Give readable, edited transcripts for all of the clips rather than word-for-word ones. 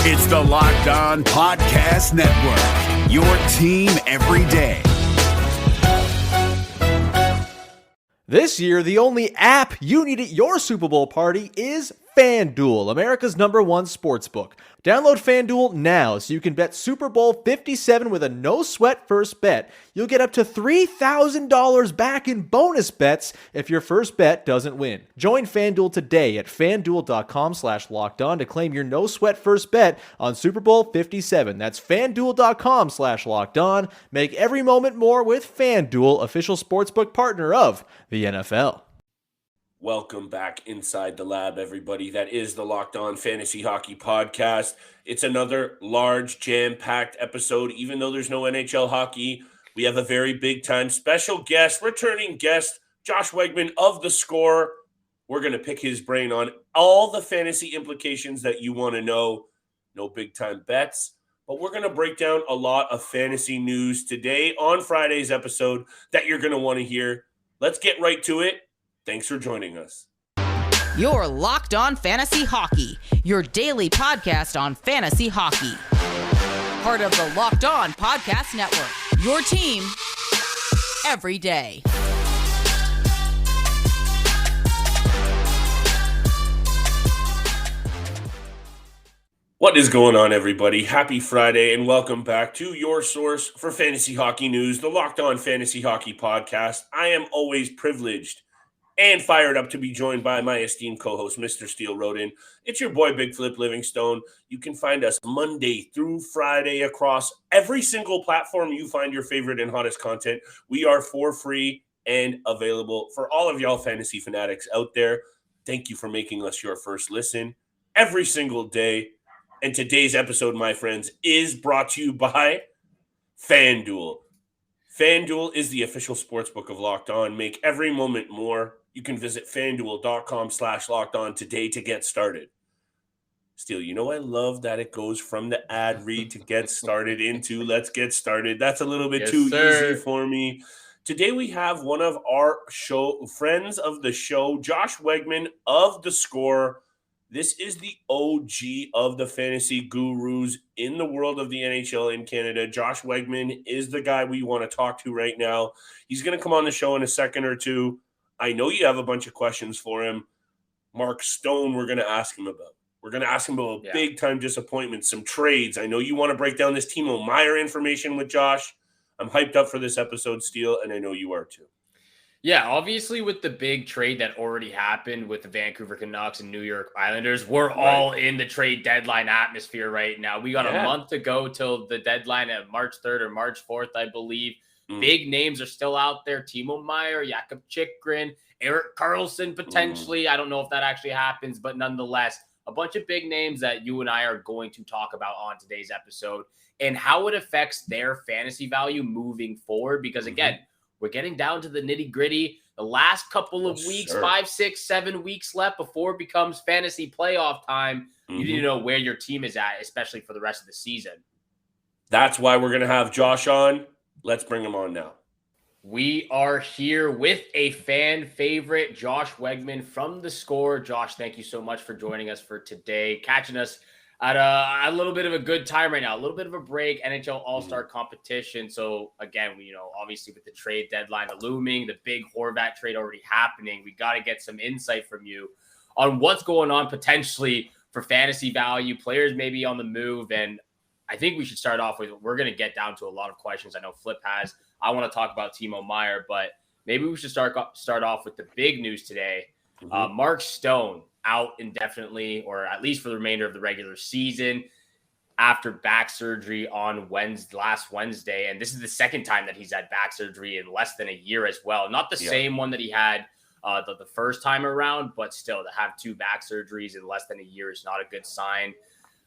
It's the Locked On Podcast Network, your team every day. This year, the only app you need at your Super Bowl party is FanDuel, America's #1 sportsbook. Download FanDuel now so you can bet Super Bowl 57 with a no-sweat first bet. You'll get up to $3,000 back in bonus bets if your first bet doesn't win. Join FanDuel today at FanDuel.com/lockedon to claim your no-sweat first bet on Super Bowl 57. That's FanDuel.com/lockedon. Make every moment more with FanDuel, official sportsbook partner of the NFL. Welcome back inside the lab, everybody. That is the Locked On Fantasy Hockey Podcast. It's another large, jam-packed episode. Even though there's no NHL hockey, we have a very big-time special guest, returning guest, Josh Wegman of theScore. We're going to pick his brain on all the fantasy implications that you want to know. No big-time bets, but we're going to break down a lot of fantasy news today on Friday's episode that you're going to want to hear. Let's get right to it. Thanks for joining us. You're Locked On Fantasy Hockey, your daily podcast on fantasy hockey. Part of the Locked On Podcast Network, your team every day. What is going on, everybody? Happy Friday, and welcome back to your source for fantasy hockey news, the Locked On Fantasy Hockey Podcast. I am always privileged and fired up to be joined by my esteemed co-host, Mr. Steele Roden. It's your boy, Big Flip Livingstone. You can find us Monday through Friday across every single platform you find your favorite and hottest content. We are for free and available for all of y'all fantasy fanatics out there. Thank you for making us your first listen every single day. And today's episode, my friends, is brought to you by FanDuel. FanDuel is the official sportsbook of Locked On. Make every moment more. You can visit FanDuel.com/lockedon today to get started. Steele, you know I love that it goes from the ad read to get started into let's get started. That's a little bit too easy for me. Today we have one of our friends of the show, Josh Wegman of theScore. This is the OG of the fantasy gurus in the world of the NHL in Canada. Josh Wegman is the guy we want to talk to right now. He's going to come on the show in a second or two. I know you have a bunch of questions for him. Mark Stone, we're going to ask him about. We're going to ask him about big-time disappointments, some trades. I know you want to break down this Timo Meier information with Josh. I'm hyped up for this episode, Steele, and I know you are too. Yeah, obviously with the big trade that already happened with the Vancouver Canucks and New York Islanders, we're all in the trade deadline atmosphere right now. We got a month to go till the deadline at March 3rd or March 4th, I believe. Big names are still out there. Timo Meier, Jakob Chychrun, Erik Karlsson potentially. I don't know if that actually happens, but nonetheless, a bunch of big names that you and I are going to talk about on today's episode and how it affects their fantasy value moving forward. Because again, we're getting down to the nitty-gritty. The last couple of weeks, 5, 6, 7 weeks left before it becomes fantasy playoff time. You need to know where your team is at, especially for the rest of the season. That's why we're going to have Josh on. Let's bring him on now. We are here with a fan favorite, Josh Wegman from theScore. Josh, thank you so much for joining us for today, catching us at a little bit of a good time right now, a little bit of a break, NHL All-Star competition. So again, obviously with the trade deadline looming, the big Horvat trade already happening, we got to get some insight from you on what's going on potentially for fantasy value, players maybe on the move. And I think we should start off with, we're going to get down to a lot of questions I know Flip has. I want to talk about Timo Meier, but maybe we should start off with the big news today. Mark Stone out indefinitely, or at least for the remainder of the regular season after back surgery on last Wednesday. And this is the second time that he's had back surgery in less than a year as well. Not the same one that he had the first time around, but still to have 2 back surgeries in less than a year is not a good sign.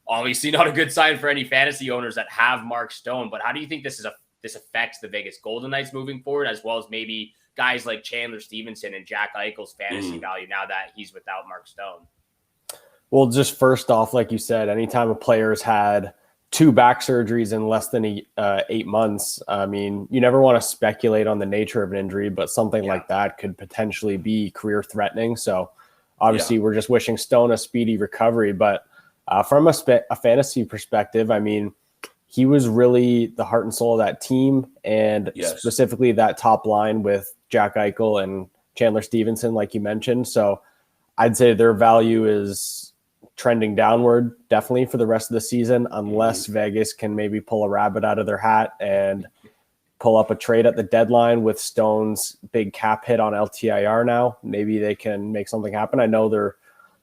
Obviously not a good sign for any fantasy owners that have Mark Stone, but how do you think this affects the Vegas Golden Knights moving forward, as well as maybe guys like Chandler Stevenson and Jack Eichel's fantasy value now that he's without Mark Stone? Well, just first off, like you said, anytime a player's had 2 back surgeries in less than 8 months, I mean, you never want to speculate on the nature of an injury, but something like that could potentially be career threatening. So obviously we're just wishing Stone a speedy recovery, but From a fantasy perspective, I mean, he was really the heart and soul of that team, and specifically that top line with Jack Eichel and Chandler Stevenson, like you mentioned. So I'd say their value is trending downward, definitely for the rest of the season, unless Vegas can maybe pull a rabbit out of their hat and pull up a trade at the deadline with Stone's big cap hit on LTIR now. Maybe they can make something happen. I know their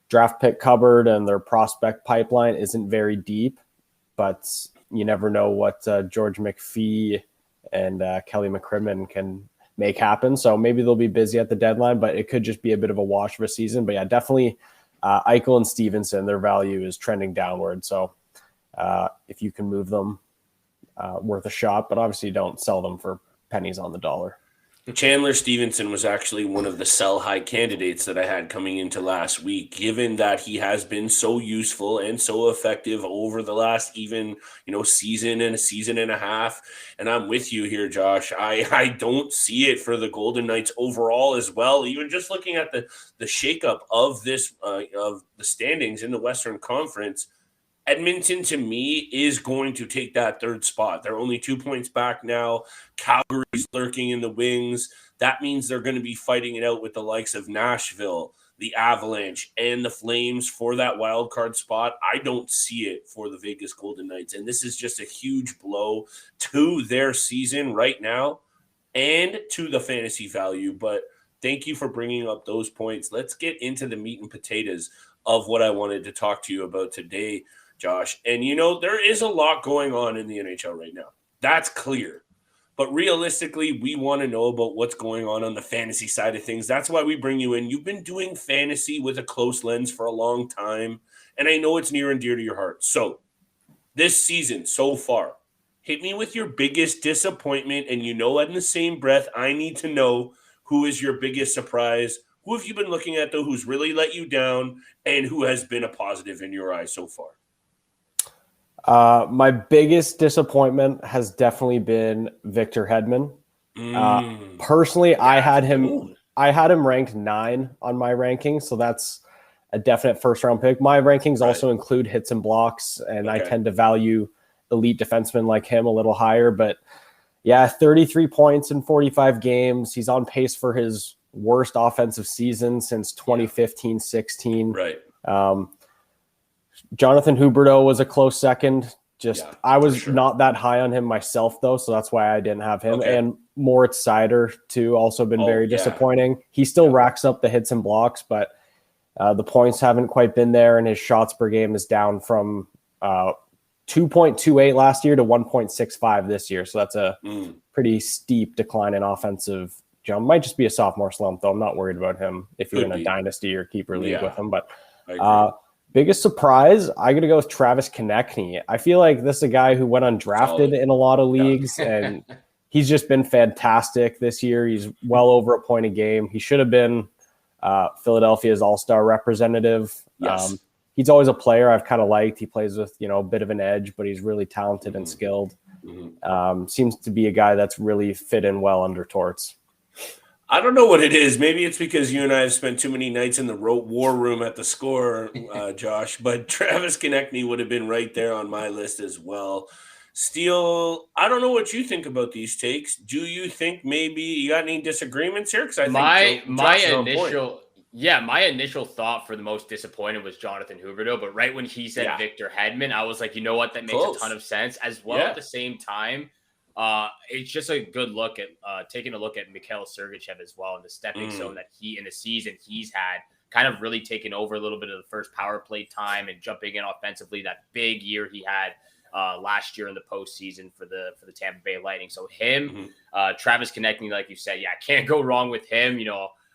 draft pick cupboard and their prospect pipeline isn't very deep, but you never know what George McPhee and Kelly McCrimmon can make happen. So maybe they'll be busy at the deadline, but it could just be a bit of a wash of a season. But yeah, definitely Eichel and Stevenson, their value is trending downward. So if you can move them, worth a shot, but obviously don't sell them for pennies on the dollar. Chandler Stevenson was actually one of the sell high candidates that I had coming into last week, given that he has been so useful and so effective over the last season and a season and a half. And I'm with you here, Josh. I don't see it for the Golden Knights overall as well. Even just looking at the shakeup of this of the standings in the Western Conference, Edmonton, to me, is going to take that third spot. They're only 2 points back now. Calgary's lurking in the wings. That means they're going to be fighting it out with the likes of Nashville, the Avalanche, and the Flames for that wild card spot. I don't see it for the Vegas Golden Knights, and this is just a huge blow to their season right now and to the fantasy value. But thank you for bringing up those points. Let's get into the meat and potatoes of what I wanted to talk to you about today, Josh. And, there is a lot going on in the NHL right now. That's clear. But realistically, we want to know about what's going on the fantasy side of things. That's why we bring you in. You've been doing fantasy with a close lens for a long time, and I know it's near and dear to your heart. So this season so far, hit me with your biggest disappointment, and in the same breath, I need to know who is your biggest surprise. Who have you been looking at, though, who's really let you down, and who has been a positive in your eyes so far? My biggest disappointment has definitely been Victor Hedman. Personally, I had him ranked 9 on my rankings, so that's a definite first round pick. My rankings also include hits and blocks, and I tend to value elite defensemen like him a little higher. But yeah, 33 points in 45 games. He's on pace for his worst offensive season since 2015-16. Right. Jonathan Huberdeau was a close second. I was not that high on him myself, though, so that's why I didn't have him. Okay. And Moritz Seider, too, also been very disappointing. He still racks up the hits and blocks, but the points haven't quite been there, and his shots per game is down from 2.28 last year to 1.65 this year. So that's a pretty steep decline in offensive jump. Might just be a sophomore slump, though. I'm not worried about him if you're in a dynasty or keeper league with him. But biggest surprise, I got to go with Travis Konechny. I feel like this is a guy who went undrafted in a lot of leagues, and he's just been fantastic this year. He's well over a point a game. He should have been Philadelphia's all-star representative. Yes. He's always a player I've kind of liked. He plays with, a bit of an edge, but he's really talented and skilled. Seems to be a guy that's really fit in well under Torts. I don't know what it is. Maybe it's because you and I have spent too many nights in the war room at the Score, Josh. But Travis Konechny would have been right there on my list as well. Steele, I don't know what you think about these takes. Do you think maybe you got any disagreements here? Because I think my initial thought for the most disappointed was Jonathan Huberdeau. But right when he said Victor Hedman, I was like, you know what? That makes a ton of sense. As well, at the same time, it's just a good look at taking a look at Mikhail Sergachev as well, and the stepping stone that he in the season he's had, kind of really taken over a little bit of the first power play time and jumping in offensively. That big year he had last year in the postseason for the Tampa Bay Lightning. So him, Travis Konechny, like you said, can't go wrong with him.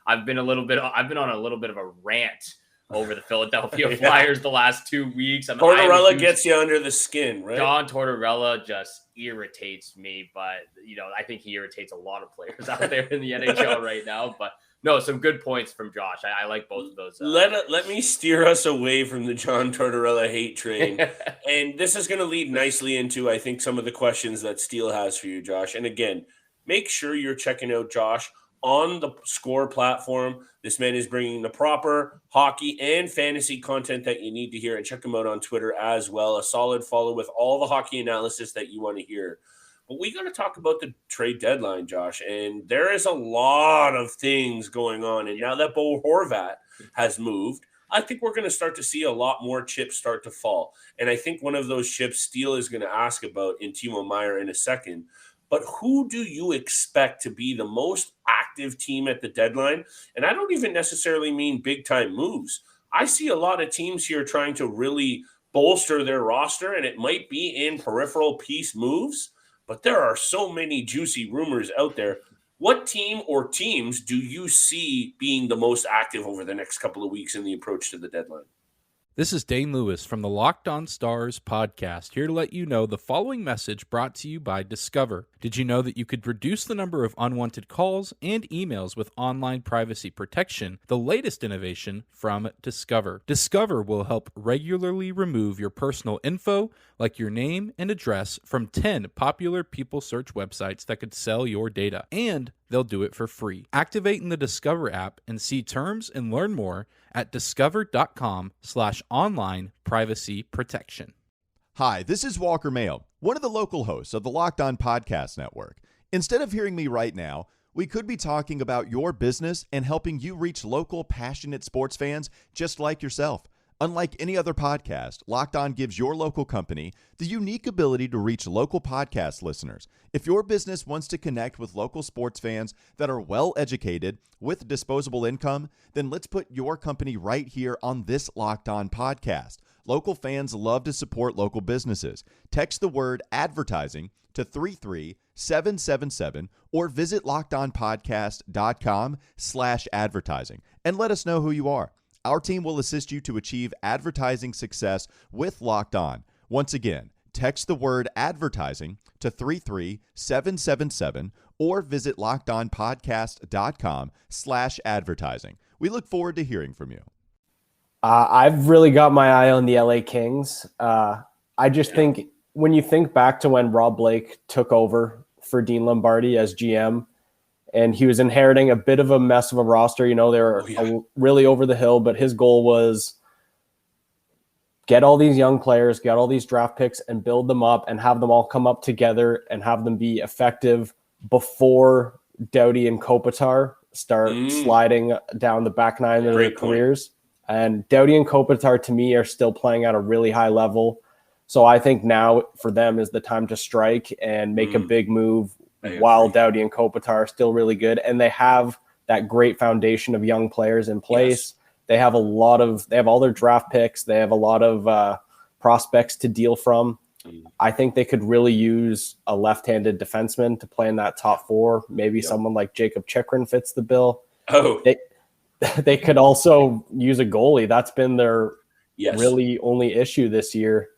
I've been on a little bit of a rant over the Philadelphia Flyers the last 2 weeks. Tortorella gets you under the skin, right? John Tortorella just irritates me, but I think he irritates a lot of players out there in the NHL right now. But no, some good points from Josh. I like both of those. Let me steer us away from the John Tortorella hate train. And this is going to lead nicely into, I think, some of the questions that Steele has for you, Josh. And again, make sure you're checking out Josh on the Score platform. This man is bringing the proper hockey and fantasy content that you need to hear, and check him out on Twitter as well. A solid follow with all the hockey analysis that you want to hear. But we got to talk about the trade deadline, Josh, and there is a lot of things going on. And now that Bo Horvat has moved, I think we're going to start to see a lot more chips start to fall. And I think one of those chips Steele is going to ask about in Timo Meier in a second. But who do you expect to be the most active team at the deadline? And I don't even necessarily mean big-time moves. I see a lot of teams here trying to really bolster their roster, and it might be in peripheral piece moves, but there are so many juicy rumors out there. What team or teams do you see being the most active over the next couple of weeks in the approach to the deadline? This is Dane Lewis from the Locked On Stars podcast, here to let you know the following message brought to you by Discover. Did you know that you could reduce the number of unwanted calls and emails with online privacy protection, the latest innovation from Discover? Discover will help regularly remove your personal info, like your name and address, from 10 popular people search websites that could sell your data, and they'll do it for free. Activate in the Discover app and see terms and learn more at discover.com/online privacy protection. Hi, this is Walker Mayo, one of the local hosts of the Locked On Podcast Network. Instead of hearing me right now, we could be talking about your business and helping you reach local, passionate sports fans just like yourself. Unlike any other podcast, Locked On gives your local company the unique ability to reach local podcast listeners. If your business wants to connect with local sports fans that are well-educated with disposable income, then let's put your company right here on this Locked On podcast. Local fans love to support local businesses. Text the word advertising to 33777 or visit lockedonpodcast.com/advertising and let us know who you are. Our team will assist you to achieve advertising success with Locked On. Once again, text the word advertising to 33777 or visit lockedonpodcast.com/advertising. We look forward to hearing from you. I've really got my eye on the LA Kings. I just think when you think back to when Rob Blake took over for Dean Lombardi as GM, and he was inheriting a bit of a mess of a roster. You know, they were really over the hill, but his goal was get all these young players, get all these draft picks and build them up and have them all come up together and have them be effective before Doughty and Kopitar start sliding down the back nine of their careers. And Doughty and Kopitar, to me, are still playing at a really high level. So I think now for them is the time to strike and make a big move while Doughty and Kopitar are still really good. And they have that great foundation of young players in place. Yes. They have all their draft picks. They have a lot of prospects to deal from. I think they could really use a left-handed defenseman to play in that top four. Maybe someone like Jacob Chikrin fits the bill. They could also use a goalie. That's been their really only issue this year.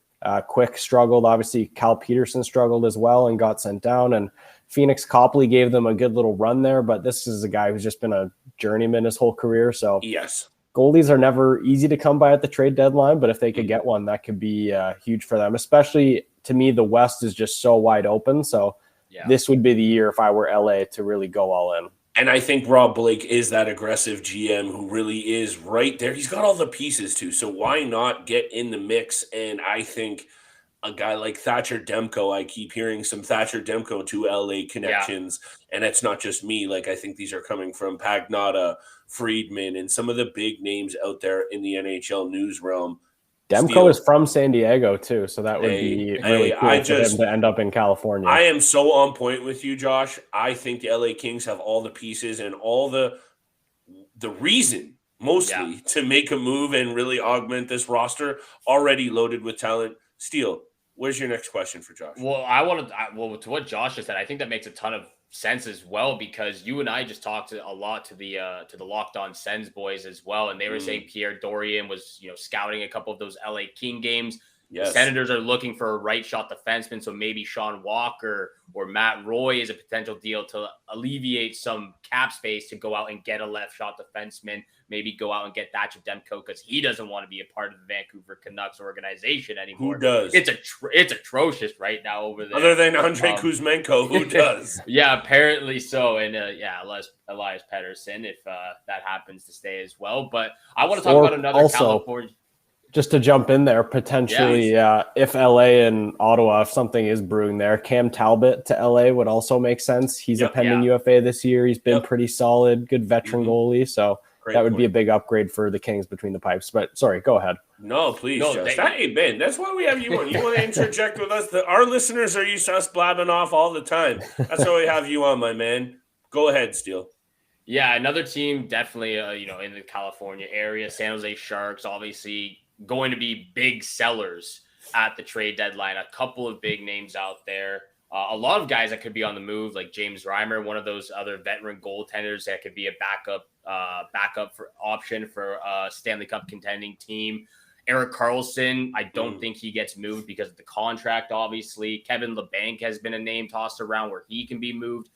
Quick struggled. Obviously, Cal Peterson struggled as well and got sent down. And Phoenix Copley gave them a good little run there. But this is a guy who's just been a journeyman his whole career. So goalies are never easy to come by at the trade deadline. But if they could get one, that could be huge for them. Especially, to me, the West is just so wide open. So this would be the year if I were LA to really go all in. And I think Rob Blake is that aggressive GM who really is right there. He's got all the pieces too. So why not get in the mix? And I think a guy like Thatcher Demko, I keep hearing some Thatcher Demko to LA connections. And it's not just me. Like, I think these are coming from Pagnotta, Friedman, and some of the big names out there in the NHL news realm. Demko is from San Diego too, so that would be really cool for him to end up in California. I am so on point with you, Josh. I think the LA Kings have all the pieces and all the reason, mostly, to make a move and really augment this roster already loaded with talent. Steele, where's your next question for Josh? Well, to what Josh just said, I think that makes a ton of sense as well, because you and I just talked a lot to the Locked On Sens boys as well, and they were saying Pierre Dorian was scouting a couple of those LA King games. Yes. The Senators are looking for a right shot defenseman, so maybe Sean Walker or Matt Roy is a potential deal to alleviate some cap space to go out and get a left shot defenseman. maybe go out and get Thatcher Demko because he doesn't want to be a part of the Vancouver Canucks organization anymore. Who does? It's atrocious right now over there. Other than Andrei Kuzmenko, who does? Yeah, apparently so. And Elias Pettersson, if that happens to stay as well. But I want to talk about another California. Just to jump in there, potentially, if LA and Ottawa, if something is brewing there, Cam Talbot to LA would also make sense. He's a pending UFA this year. He's been pretty solid, good veteran goalie. So that would be a big upgrade for the Kings between the pipes. But sorry, go ahead. No, please, Josh. Hey, Ben, that's why we have you on. You want to interject with us? Our listeners are used to us blabbing off all the time. That's why we have you on, my man. Go ahead, Steele. Yeah, another team definitely, in the California area, San Jose Sharks, obviously going to be big sellers at the trade deadline. A couple of big names out there. A lot of guys that could be on the move, like James Reimer, one of those other veteran goaltenders that could be a backup for option for a Stanley Cup contending team. Erik Karlsson, I don't think he gets moved because of the contract, obviously. Kevin Labanc has been a name tossed around where he can be moved.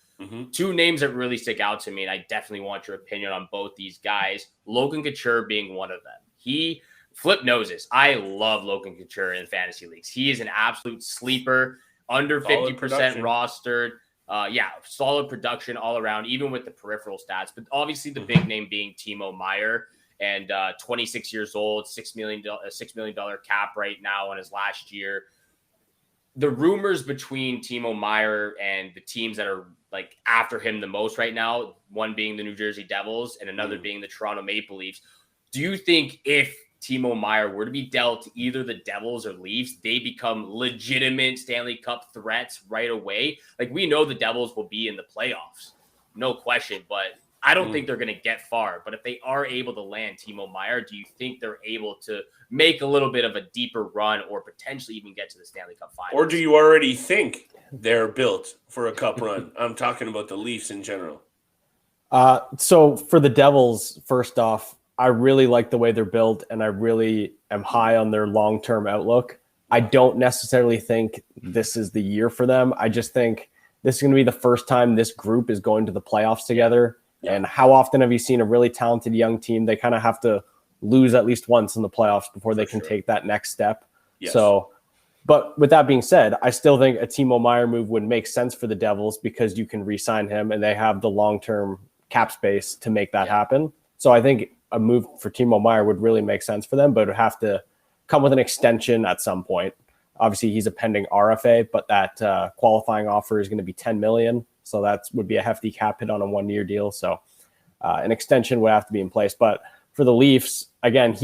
Two names that really stick out to me, and I definitely want your opinion on both these guys. Logan Couture being one of them. Flip noses. I love Logan Couture in fantasy leagues. He is an absolute sleeper, under 50% rostered. Solid production all around, even with the peripheral stats. But obviously the big name being Timo Meier, and 26 years old, $6 million cap right now on his last year. The rumors between Timo Meier and the teams that are like after him the most right now, one being the New Jersey Devils and another being the Toronto Maple Leafs. Do you think if Timo Meier were to be dealt to either the Devils or Leafs, they become legitimate Stanley Cup threats right away? Like, we know the Devils will be in the playoffs, no question, but I don't think they're going to get far. But if they are able to land Timo Meier, do you think they're able to make a little bit of a deeper run or potentially even get to the Stanley Cup Finals? Or do you already think they're built for a cup run? I'm talking about the Leafs in general. So for the Devils, first off, I really like the way they're built, and I really am high on their long-term outlook. I don't necessarily think this is the year for them. I just think this is going to be the first time this group is going to the playoffs together. And how often have you seen a really talented young team? They kind of have to lose at least once in the playoffs before they can take that next step. Yes. So, but with that being said, I still think a Timo Meier move would make sense for the Devils because you can re-sign him and they have the long-term cap space to make that happen. So I think a move for Timo Meier would really make sense for them, but it would have to come with an extension at some point. Obviously, he's a pending RFA, but that qualifying offer is going to be $10 million. So that would be a hefty cap hit on a one-year deal. So an extension would have to be in place. But for the Leafs, again,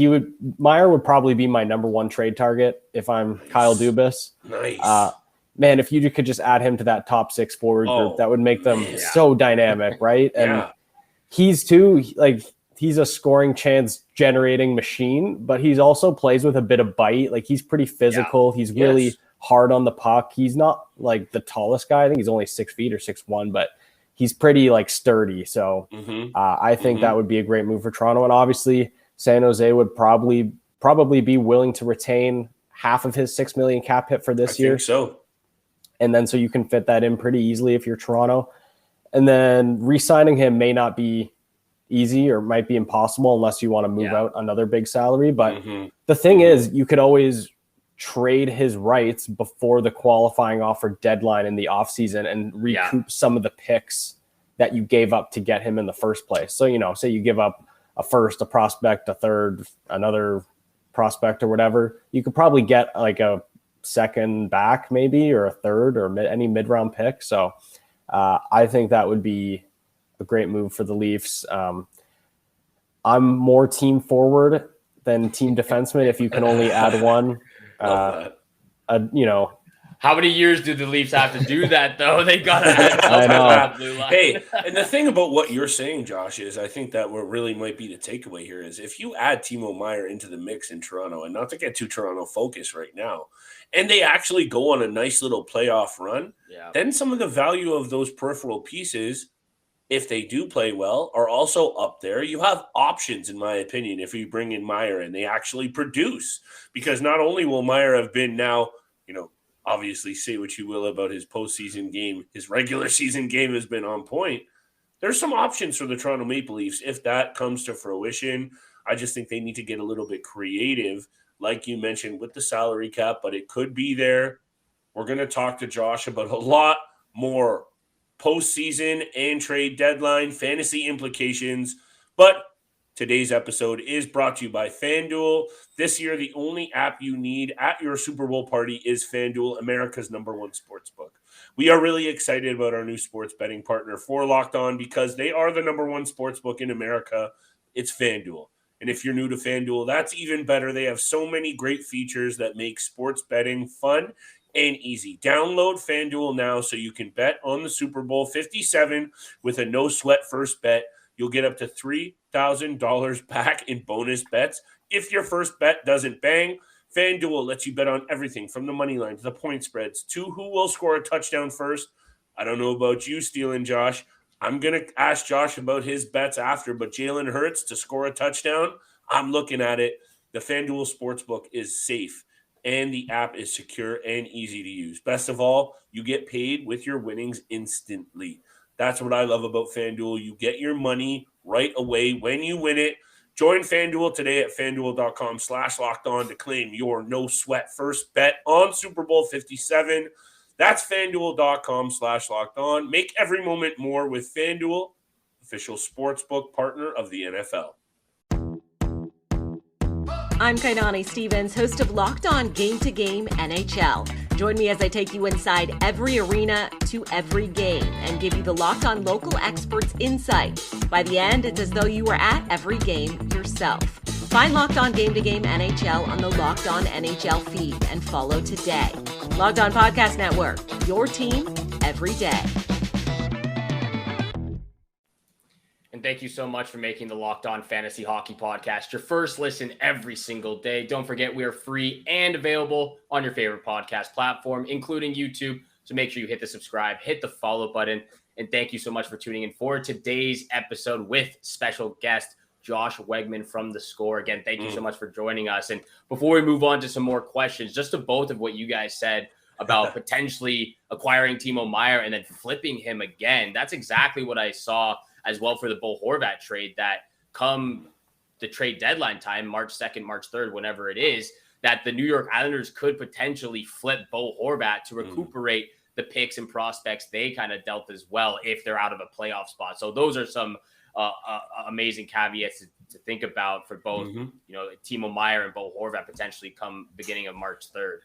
Meier would probably be my number one trade target if I'm Kyle Dubas. Nice. Man, if you could just add him to that top six forward group, that would make them so dynamic, right? And he's a scoring chance generating machine, but he's also plays with a bit of bite. Like, he's pretty physical. He's really hard on the puck. He's not like the tallest guy. I think he's only 6 feet or 6'1", but he's pretty like sturdy. So I think that would be a great move for Toronto. And obviously San Jose would probably be willing to retain half of his $6 million cap hit for this year. I think so. And then so you can fit that in pretty easily if you're Toronto. And then re-signing him may not be easy or might be impossible unless you want to move out another big salary. But the thing is, you could always trade his rights before the qualifying offer deadline in the offseason and recoup some of the picks that you gave up to get him in the first place. So, say you give up a first, a prospect, a third, another prospect or whatever, you could probably get like a second back maybe, or a third, or any mid-round pick. So I think that would be a great move for the Leafs. I'm more team forward than team defenseman if you can only add one. How many years do the Leafs have to do that, though? They got to I know. Blue line. Hey, and the thing about what you're saying, Josh, is I think that what really might be the takeaway here is if you add Timo Meier into the mix in Toronto, and not to get too Toronto focused right now, and they actually go on a nice little playoff run, then some of the value of those peripheral pieces, if they do play well, are also up there. You have options, in my opinion, if you bring in Meier and they actually produce. Because not only will Meier have been now, obviously say what you will about his postseason game, his regular season game has been on point, there's some options for the Toronto Maple Leafs if that comes to fruition. I just think they need to get a little bit creative, like you mentioned, with the salary cap, but it could be there. We're going to talk to Josh about a lot more postseason and trade deadline fantasy implications. But today's episode is brought to you by FanDuel. This year, the only app you need at your Super Bowl party is FanDuel, America's #1 sportsbook. We are really excited about our new sports betting partner for Locked On because they are the #1 sportsbook in America. It's FanDuel. And if you're new to FanDuel, that's even better. They have so many great features that make sports betting fun and easy. Download FanDuel now so you can bet on the Super Bowl 57 with a no-sweat first bet. You'll get up to $3,000 back in bonus bets if your first bet doesn't bang. FanDuel lets you bet on everything from the money line to the point spreads to who will score a touchdown first. I don't know about you, Steele and Josh. I'm going to ask Josh about his bets after, but Jalen Hurts to score a touchdown, I'm looking at it. The FanDuel Sportsbook is safe, and the app is secure and easy to use. Best of all, you get paid with your winnings instantly. That's what I love about FanDuel. You get your money right away when you win it. Join FanDuel today at FanDuel.com/lockedon to claim your no-sweat first bet on Super Bowl 57. That's FanDuel.com/lockedon. Make every moment more with FanDuel, official sportsbook partner of the NFL. I'm Kainani Stevens, host of Locked On Game to Game NHL. Join me as I take you inside every arena to every game and give you the Locked On local experts' insight. By the end, it's as though you were at every game yourself. Find Locked On Game to Game NHL on the Locked On NHL feed and follow today. Locked On Podcast Network, your team every day. And thank you so much for making the Locked On Fantasy Hockey Podcast your first listen every single day. Don't forget, we are free and available on your favorite podcast platform, including YouTube. So make sure you hit the subscribe, hit the follow button. And thank you so much for tuning in for today's episode with special guest Josh Wegman from theScore. Again, thank you so much for joining us. And before we move on to some more questions, just to both of what you guys said about potentially acquiring Timo Meier and then flipping him again, that's exactly what I saw as well for the Bo Horvat trade, that come the trade deadline time, March 2nd, March 3rd, whenever it is, that the New York Islanders could potentially flip Bo Horvat to recuperate the picks and prospects they kind of dealt as well if they're out of a playoff spot. So those are some amazing caveats to think about for both, Timo Meier and Bo Horvat potentially come beginning of March 3rd.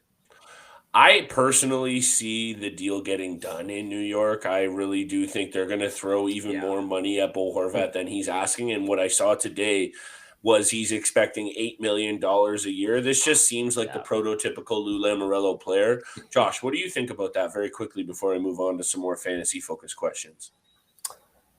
I personally see the deal getting done in New York. I really do think they're going to throw even more money at Bo Horvat than he's asking. And what I saw today was he's expecting $8 million a year. This just seems like the prototypical Lou Lamoriello player. Josh, what do you think about that very quickly before I move on to some more fantasy-focused questions?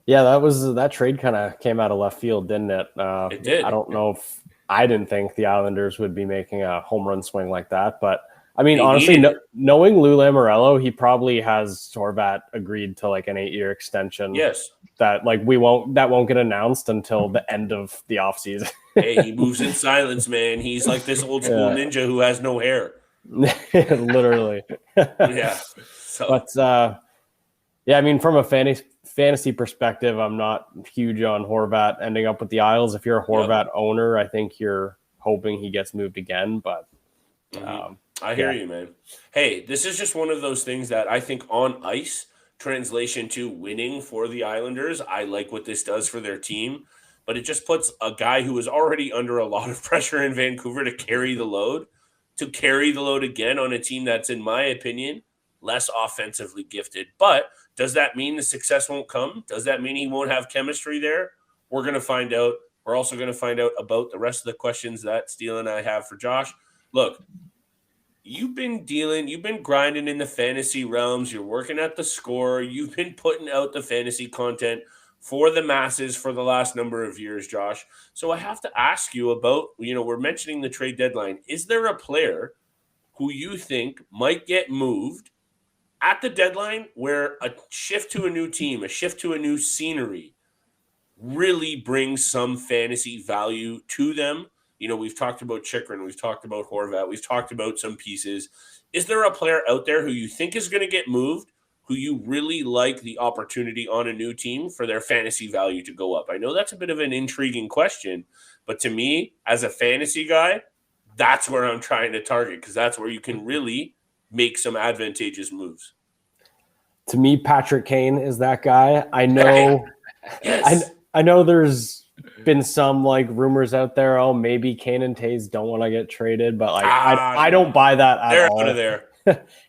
Yeah, that trade kind of came out of left field, didn't it? It did. I don't know if I didn't think the Islanders would be making a home run swing like that, but I mean, honestly, knowing Lou Lamoriello, he probably has Horvat agreed to like an 8-year extension. Yes. That won't get announced until the end of the offseason. Hey, he moves in silence, man. He's like this old school ninja who has no hair. Literally. Yeah. So. But I mean, from a fantasy perspective, I'm not huge on Horvat ending up with the Isles. If you're a Horvat owner, I think you're hoping he gets moved again, but I hear you, man. Hey, this is just one of those things that I think on ice, translation to winning for the Islanders, I like what this does for their team, but it just puts a guy who is already under a lot of pressure in Vancouver to carry the load again on a team that's, in my opinion, less offensively gifted. But does that mean the success won't come? Does that mean he won't have chemistry there? We're going to find out. We're also going to find out about the rest of the questions that Steele and I have for Josh. Look, you've been grinding in the fantasy realms. You're working at theScore. You've been putting out the fantasy content for the masses for the last number of years, Josh. So I have to ask you about, we're mentioning the trade deadline. Is there a player who you think might get moved at the deadline where a shift to a new team, a shift to a new scenery really brings some fantasy value to them? We've talked about Chychrun, we've talked about Horvat, we've talked about some pieces. Is there a player out there who you think is going to get moved, who you really like the opportunity on a new team for their fantasy value to go up? I know that's a bit of an intriguing question, but to me, as a fantasy guy, that's where I'm trying to target, because that's where you can really make some advantageous moves. To me, Patrick Kane is that guy. I know, Yes. I know there's been some like rumors out there. Oh, maybe Kane and Taves don't want to get traded, but like I don't buy that at They're all. out of there.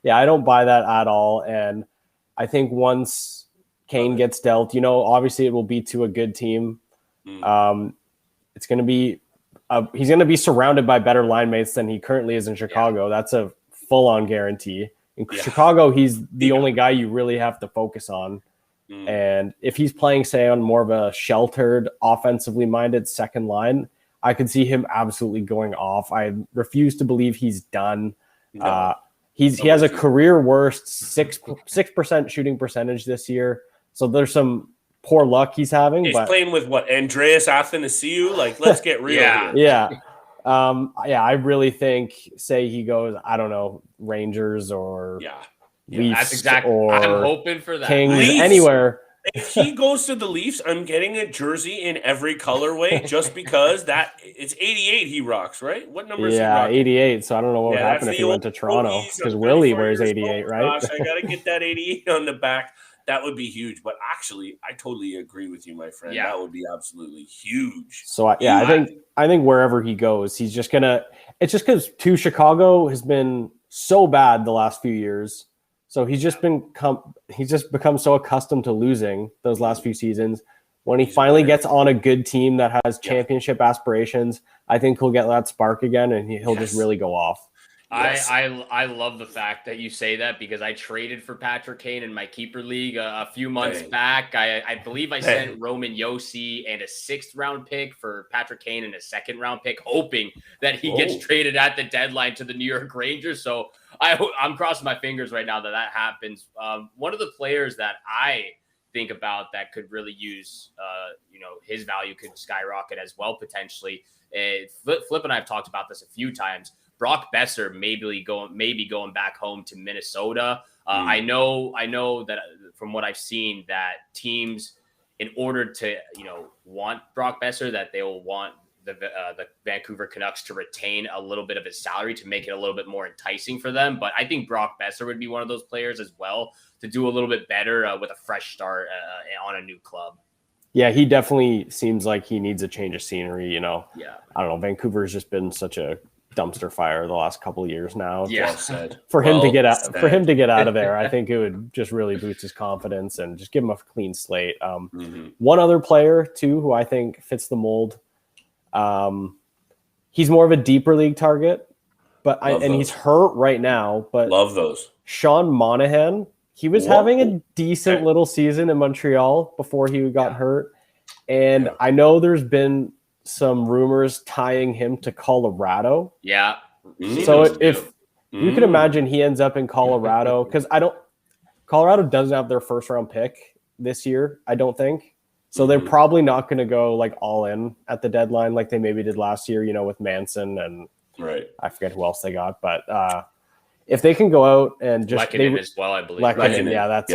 Yeah, I don't buy that at all. And I think once Kane gets dealt, obviously it will be to a good team. It's going to be he's going to be surrounded by better line mates than he currently is in Chicago. That's a full-on guarantee. In Chicago, he's the only guy you really have to focus on. And if he's playing, say, on more of a sheltered, offensively minded second line, I could see him absolutely going off. I refuse to believe he's done. No. He has a career worst 6% shooting percentage this year. So there's some poor luck he's having. He's playing with what, Andreas Athanasiou? Like, let's get real here. Yeah. I really think, say he goes, I don't know, Rangers or Leafs, that's exactly. or I'm hoping for that. Kings, Leafs. anywhere. If he goes to the Leafs, I'm getting a jersey in every colorway just because it's 88 he rocks, right? What number is he rocking? 88. So I don't know what would happen if he went to Toronto, because Willie wears 88, right? Gosh, I got to get that 88 on the back. That would be huge. But actually, I totally agree with you, my friend. Yeah. That would be absolutely huge. So I think wherever he goes, he's just gonna. It's just because Chicago has been so bad the last few years. So he's just become so accustomed to losing those last few seasons. When he finally gets on a good team that has championship aspirations, I think he'll get that spark again, and he'll just really go off. Yes. I love the fact that you say that, because I traded for Patrick Kane in my keeper league a few months back. I believe I sent Roman Josi and a 6th round pick for Patrick Kane and a 2nd round pick, hoping that he gets traded at the deadline to the New York Rangers. So I'm crossing my fingers right now that happens. One of the players that I think about that could really use, his value could skyrocket as well, potentially. Flip and I have talked about this a few times. Brock Besser maybe going back home to Minnesota. I know that from what I've seen, that teams, in order to want Brock Besser, that they will want the Vancouver Canucks to retain a little bit of his salary to make it a little bit more enticing for them. But I think Brock Besser would be one of those players as well to do a little bit better with a fresh start on a new club. Yeah, he definitely seems like he needs a change of scenery. I don't know. Vancouver's just been such a dumpster fire the last couple of years now. Yeah, for him to get out of there, I think it would just really boost his confidence and just give him a clean slate. One other player too, who I think fits the mold. He's more of a deeper league target, but he's hurt right now. But love those. Sean Monahan, he was having a decent little season in Montreal before he got hurt, and I know there's been some rumors tying him to Colorado. Yeah. So if you can imagine he ends up in Colorado, because Colorado doesn't have their 1st round pick this year, I don't think. So they're probably not going to go like all in at the deadline like they maybe did last year, with Manson and I forget who else they got. But if they can go out and just Lehkonen as well, I believe. Lehkonen, that's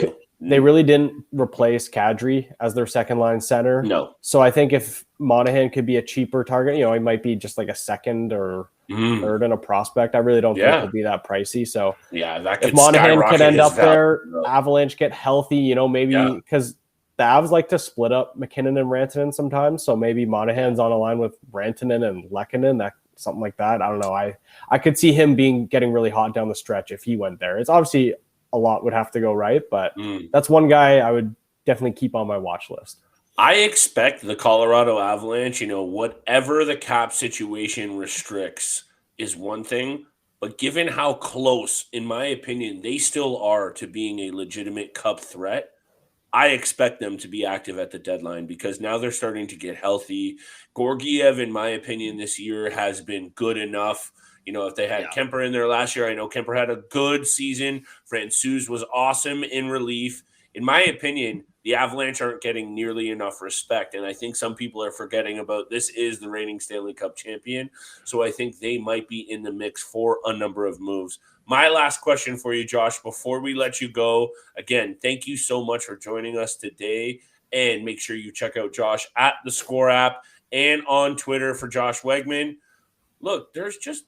it. They really didn't replace Kadri as their second line center. No. So I think if Monahan could be a cheaper target, he might be just like a 2nd or 3rd in a prospect. I really don't think he'll be that pricey. So if Monahan could end up there, Avalanche get healthy, maybe because the Avs like to split up McKinnon and Rantanen sometimes. So maybe Monahan's on a line with Rantanen and Lehkonen, something like that. I don't know. I could see him getting really hot down the stretch if he went there. It's obviously a lot would have to go right, but that's one guy I would definitely keep on my watch list. I expect the Colorado Avalanche, whatever the cap situation restricts is one thing, but given how close, in my opinion, they still are to being a legitimate cup threat, I expect them to be active at the deadline, because now they're starting to get healthy. Georgiev, in my opinion, this year has been good enough. If they had Kemper in there last year, I know Kemper had a good season. Francouz was awesome in relief. In my opinion, the Avalanche aren't getting nearly enough respect. And I think some people are forgetting about this is the reigning Stanley Cup champion. So I think they might be in the mix for a number of moves. My last question for you, Josh, before we let you go, again, thank you so much for joining us today. And make sure you check out Josh at the Score app and on Twitter for Josh Wegman. Look, there's just,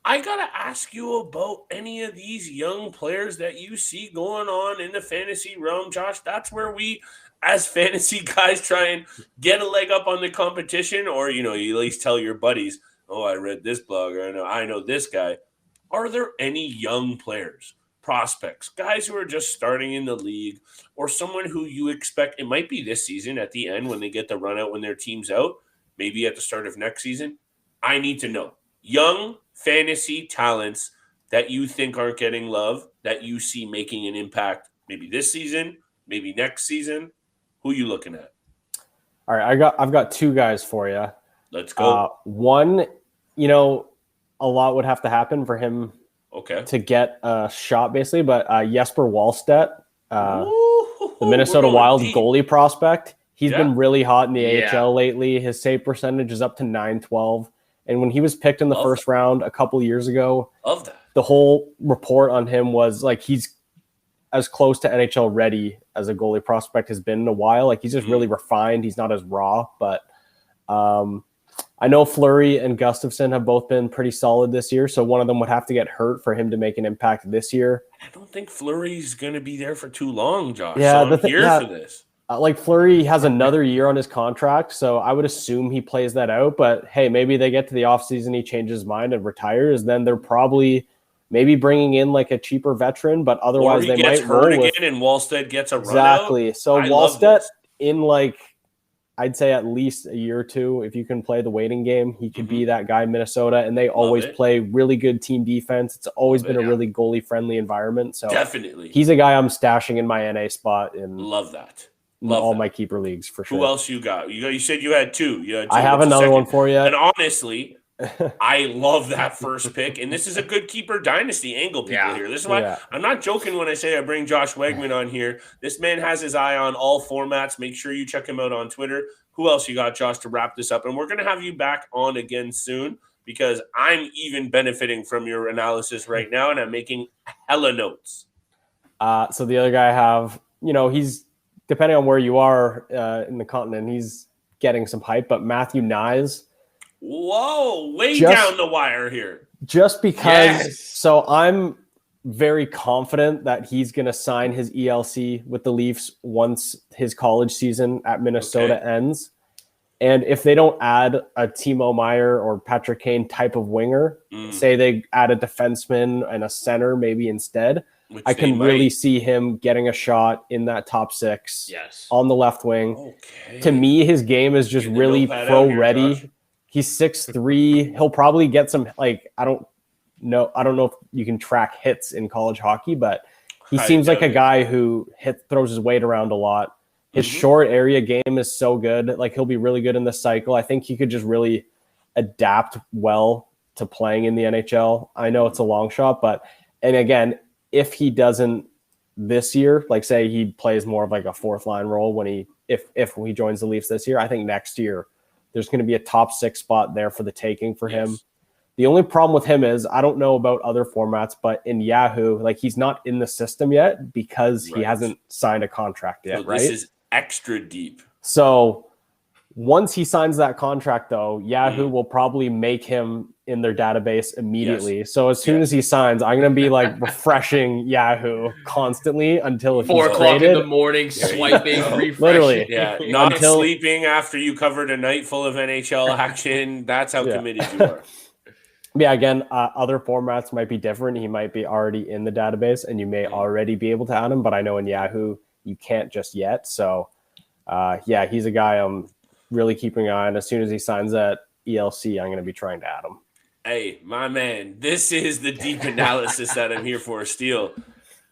I got to ask you about any of these young players that you see going on in the fantasy realm, Josh. That's where we, as fantasy guys, try and get a leg up on the competition. Or, you at least tell your buddies, oh, I read this blog, or I know this guy. Are there any young players, prospects, guys who are just starting in the league, or someone who you expect, it might be this season at the end when they get the run out when their team's out, maybe at the start of next season? I need to know. Young fantasy talents that you think aren't getting love, that you see making an impact maybe this season, maybe next season. Who are you looking at? All right, I've got two guys for you. Let's go. One, a lot would have to happen for him to get a shot, basically. But Jesper Wallstedt, the Minnesota Wild goalie prospect, he's been really hot in the AHL lately. His save percentage is up to .912. And when he was picked in the first round a couple years ago, the whole report on him was like he's as close to NHL ready as a goalie prospect has been in a while. Like he's just really refined. He's not as raw, but I know Fleury and Gustafsson have both been pretty solid this year. So one of them would have to get hurt for him to make an impact this year. I don't think Fleury's going to be there for too long, Josh. Yeah, so I'm here for this. Like Fleury has another year on his contract, so I would assume he plays that out. But hey, maybe they get to the offseason, he changes his mind and retires. Then they're probably maybe bringing in like a cheaper veteran, but otherwise they might hurt again and Wallstedt gets a run exactly. So Wallstedt in I'd say at least a year or two, if you can play the waiting game, he could be that guy in Minnesota. And they always play really good team defense. It's always been a really goalie friendly environment. So definitely, he's a guy I'm stashing in my NA spot. Love that. All my keeper leagues for sure. Who else you got? You said you had two. I have another one for you. And honestly, I love that first pick. And this is a good keeper dynasty angle people here. This is why I'm not joking when I say I bring Josh Wegman on here. This man has his eye on all formats. Make sure you check him out on Twitter. Who else you got, Josh, to wrap this up? And we're going to have you back on again soon because I'm even benefiting from your analysis right now, and I'm making hella notes. So the other guy I have, he's depending on where you are in the continent, he's getting some hype. But Matthew Nyes. Whoa, down the wire here. Just because. So I'm very confident that he's going to sign his ELC with the Leafs once his college season at Minnesota ends. And if they don't add a Timo Meier or Patrick Kane type of winger, say they add a defenseman and a center maybe instead, I can really see him getting a shot in that top six on the left wing. To me, his game is just really pro ready. Josh. He's 6'3". He'll probably get some, I don't know if you can track hits in college hockey, but he seems like a guy who throws his weight around a lot. His short area game is so good. Like he'll be really good in the cycle. I think he could just really adapt well to playing in the NHL. I know it's a long shot, and again, if he doesn't this year, like say he plays more of like a fourth line role if he joins the Leafs this year, I think next year there's going to be a top 6 spot there for the taking for him. The only problem with him is I don't know about other formats, but in Yahoo, he's not in the system yet because he hasn't signed a contract yet, right? This is extra deep. So once he signs that contract, though, Yahoo will probably make him in their database immediately. So as soon as he signs, I'm going to be refreshing Yahoo constantly until 4 o'clock in the morning, swiping, refreshing. Literally. Yeah, not sleeping after you covered a night full of NHL action. That's how committed you are. Yeah, again, other formats might be different. He might be already in the database and you may already be able to add him, but I know in Yahoo you can't just yet. So, he's a guy I'm really keeping an eye on. As soon as he signs that ELC, I'm going to be trying to add him. Hey, my man, this is the deep analysis that I'm here for, Steele.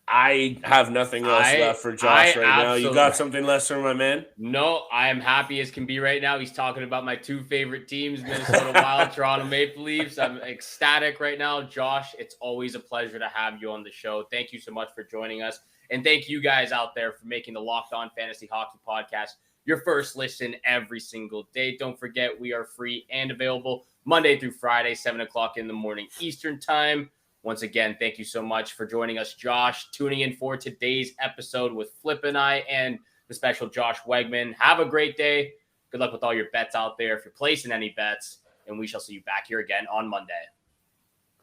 I have nothing else left for Josh right now. You got something less for my man? No, I am happy as can be right now. He's talking about my 2 favorite teams, Minnesota Wild, Toronto Maple Leafs. I'm ecstatic right now. Josh, it's always a pleasure to have you on the show. Thank you so much for joining us. And thank you guys out there for making the Locked On Fantasy Hockey Podcast your first listen every single day. Don't forget, we are free and available Monday through Friday, 7 o'clock in the morning Eastern time. Once again, thank you so much for joining us, Josh, tuning in for today's episode with Flip and I and the special Josh Wegman. Have a great day. Good luck with all your bets out there if you're placing any bets, and we shall see you back here again on Monday.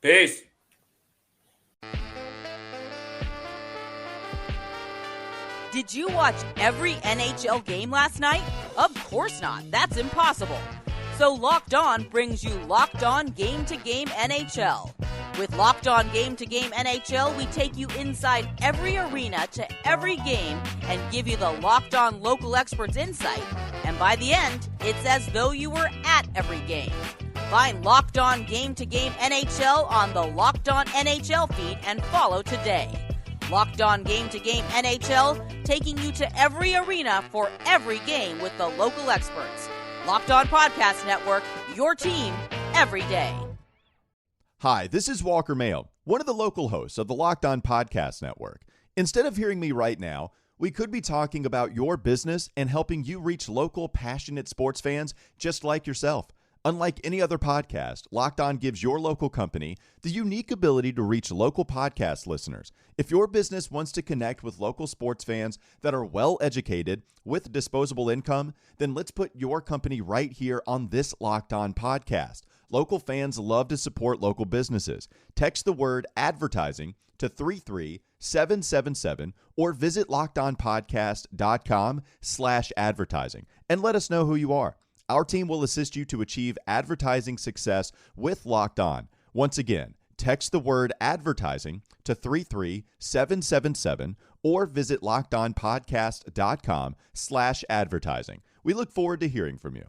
Peace. Did you watch every NHL game last night? Of course not. That's impossible. So Locked On brings you Locked On Game to Game NHL. With Locked On Game to Game NHL, we take you inside every arena to every game and give you the Locked On local experts insight. And by the end, it's as though you were at every game. Find Locked On Game to Game NHL on the Locked On NHL feed and follow today. Locked On Game to Game NHL, taking you to every arena for every game with the local experts. Locked On Podcast Network, your team every day. Hi, this is Walker Mayo, one of the local hosts of the Locked On Podcast Network. Instead of hearing me right now, we could be talking about your business and helping you reach local, passionate sports fans just like yourself. Unlike any other podcast, Locked On gives your local company the unique ability to reach local podcast listeners. If your business wants to connect with local sports fans that are well-educated with disposable income, then let's put your company right here on this Locked On podcast. Local fans love to support local businesses. Text the word advertising to 33777 or visit lockedonpodcast.com/advertising and let us know who you are. Our team will assist you to achieve advertising success with Locked On. Once again, text the word advertising to 33777 or visit lockedonpodcast.com/advertising. We look forward to hearing from you.